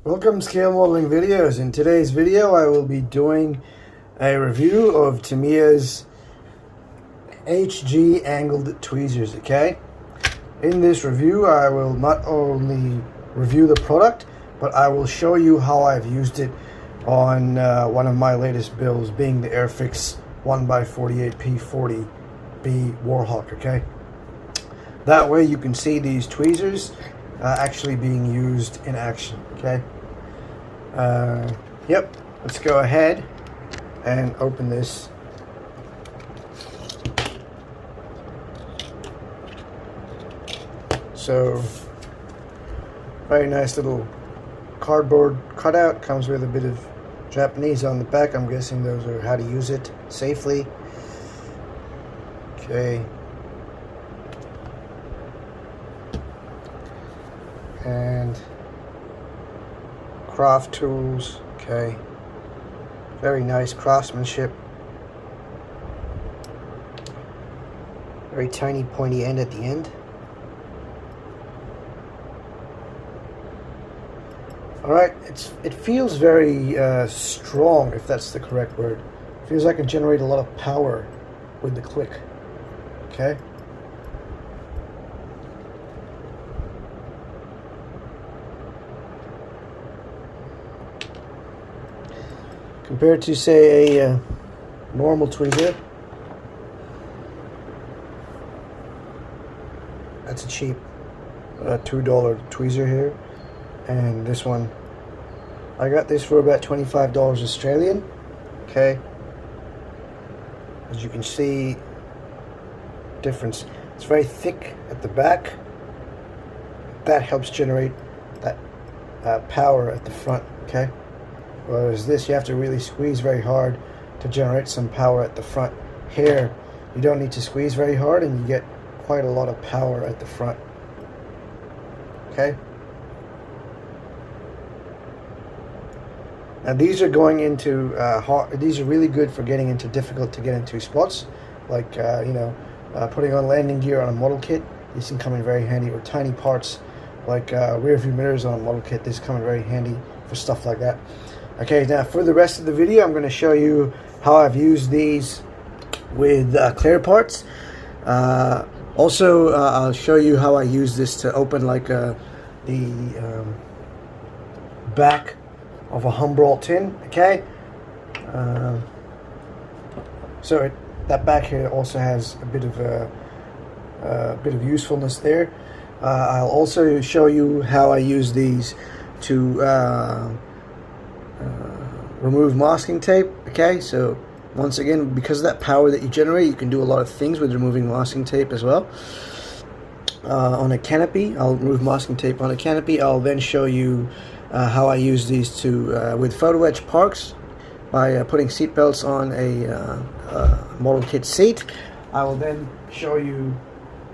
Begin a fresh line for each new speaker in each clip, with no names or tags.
Welcome to Scale Modeling Videos. In today's video I will be doing a review of Tamiya's HG Angled Tweezers, okay? In this review I will not only review the product, but I will show you how I've used it on one of my latest builds, being the Airfix 1x48P40B Warhawk, okay? That way you can see these tweezers actually being used in action, okay? Yep, let's go ahead and open this. So, very nice little cardboard cutout, comes with a bit of Japanese on the back. I'm guessing those are how to use it safely. Okay. And craft tools, okay. Very nice craftsmanship. Very tiny pointy end at the end. Alright, it feels very strong, if that's the correct word. It feels like it can generate a lot of power with the click. Okay. Compared to, say, a normal tweezer, that's a cheap $2 tweezer here, and this one, I got this for about $25 Australian. Okay, as you can see, difference. It's very thick at the back. That helps generate that power at the front. Okay. Whereas this, you have to really squeeze very hard to generate some power at the front. Here, you don't need to squeeze very hard and you get quite a lot of power at the front. Okay? Now these are going into, these are really good for getting into difficult to get into spots. Like, putting on landing gear on a model kit. These can come in very handy. Or tiny parts like rear view mirrors on a model kit. These come in very handy for stuff like that. Okay, now for the rest of the video, I'm going to show you how I've used these with clear parts. Also, I'll show you how I use this to open like the back of a Humbrol tin. Okay, so that back here also has a bit of usefulness there. I'll also show you how I use these to remove masking tape. Okay, so once again, because of that power that you generate, you can do a lot of things with removing masking tape as well. On a canopy, I'll remove masking tape on a canopy. I'll then show you how I use these to with photo etch parks by putting seatbelts on a model kit seat. I will then show you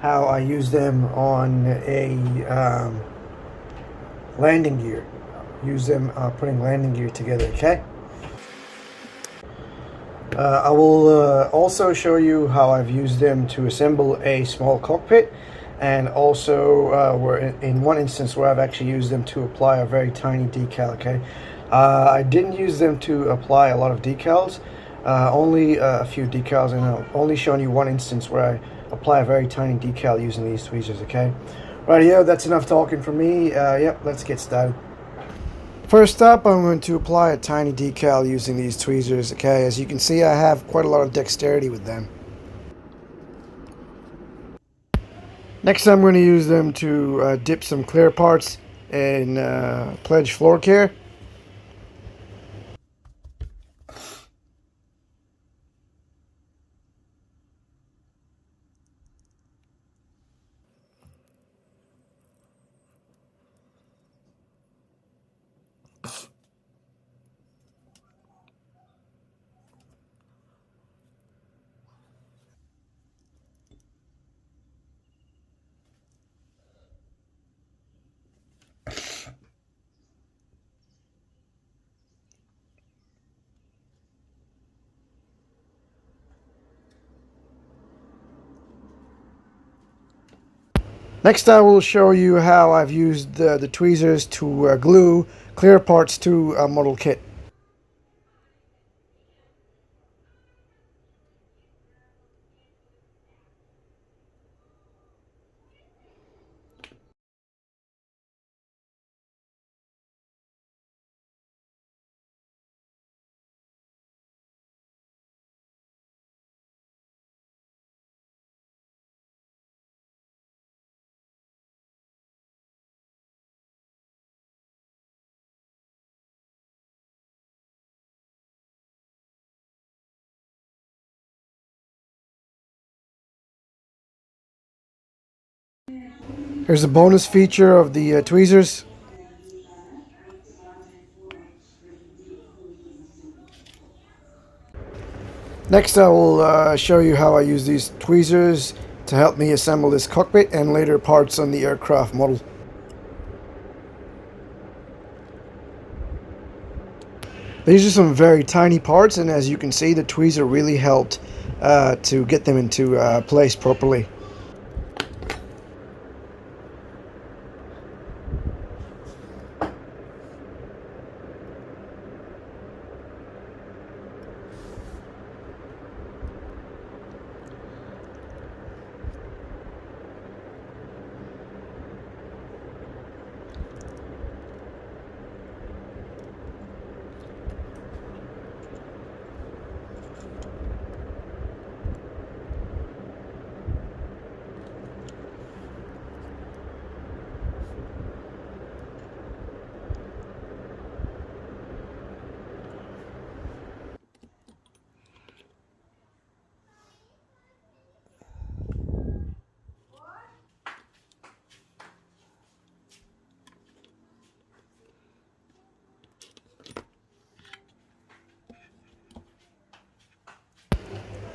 how I use them on a landing gear. Use them putting landing gear together. Okay. I will also show you how I've used them to assemble a small cockpit, and also we're in one instance where I've actually used them to apply a very tiny decal. Okay, I didn't use them to apply a lot of decals, only a few decals, and I've only shown you one instance where I apply a very tiny decal using these tweezers. Okay, right here, that's enough talking for me. Yep, let's get started. First up, I'm going to apply a tiny decal using these tweezers. Okay, as you can see, I have quite a lot of dexterity with them. Next, I'm going to use them to dip some clear parts in Pledge floor care. Next, I will show you how I've used the tweezers to glue clear parts to a model kit. Here's a bonus feature of the tweezers. Next, I will show you how I use these tweezers to help me assemble this cockpit and later parts on the aircraft model. These are some very tiny parts, and as you can see, the tweezer really helped to get them into place properly.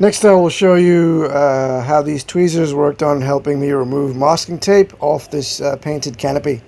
Next, I will show you how these tweezers worked on helping me remove masking tape off this painted canopy.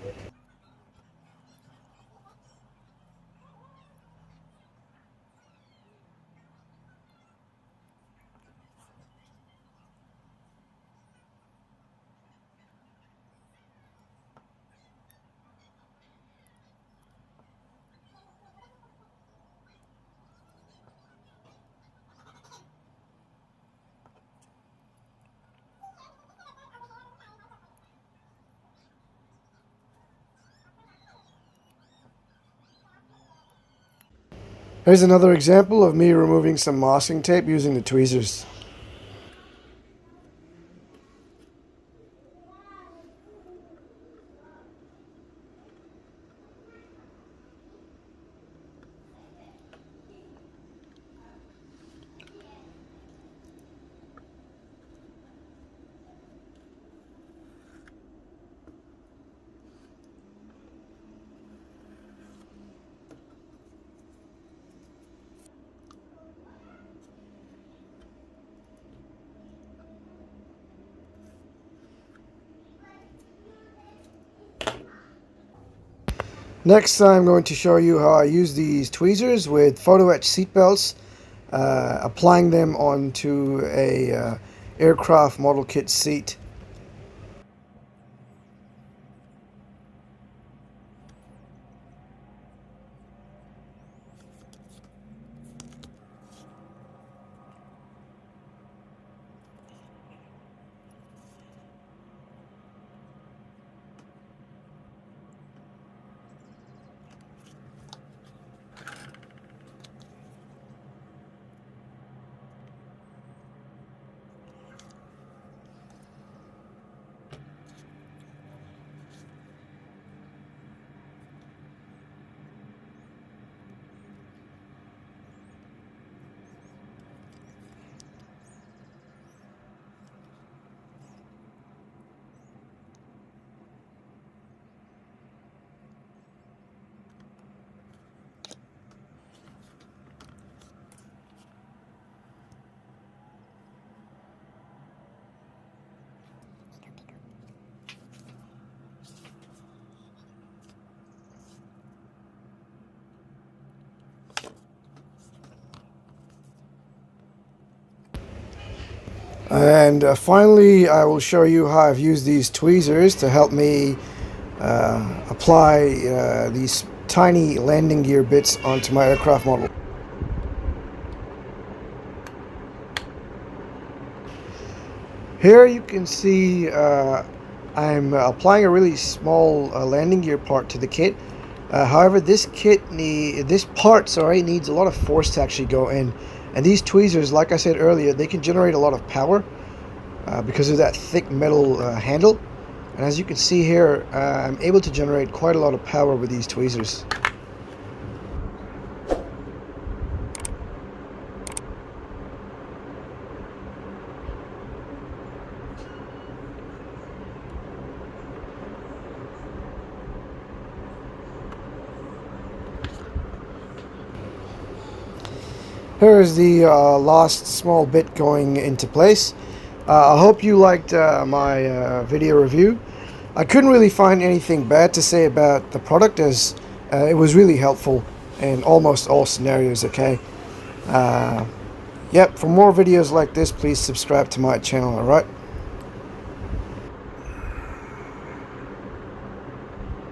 Here's another example of me removing some masking tape using the tweezers. Next, I'm going to show you how I use these tweezers with photo etch seatbelts, applying them onto a aircraft model kit seat. And finally, I will show you how I've used these tweezers to help me apply these tiny landing gear bits onto my aircraft model. Here you can see I'm applying a really small landing gear part to the kit. However, this part needs a lot of force to actually go in. And these tweezers, like I said earlier, they can generate a lot of power because of that thick metal handle. And as you can see here, I'm able to generate quite a lot of power with these tweezers. Here is the last small bit going into place. I hope you liked my video review. I couldn't really find anything bad to say about the product, as it was really helpful in almost all scenarios, okay? Yep, for more videos like this, please subscribe to my channel, alright?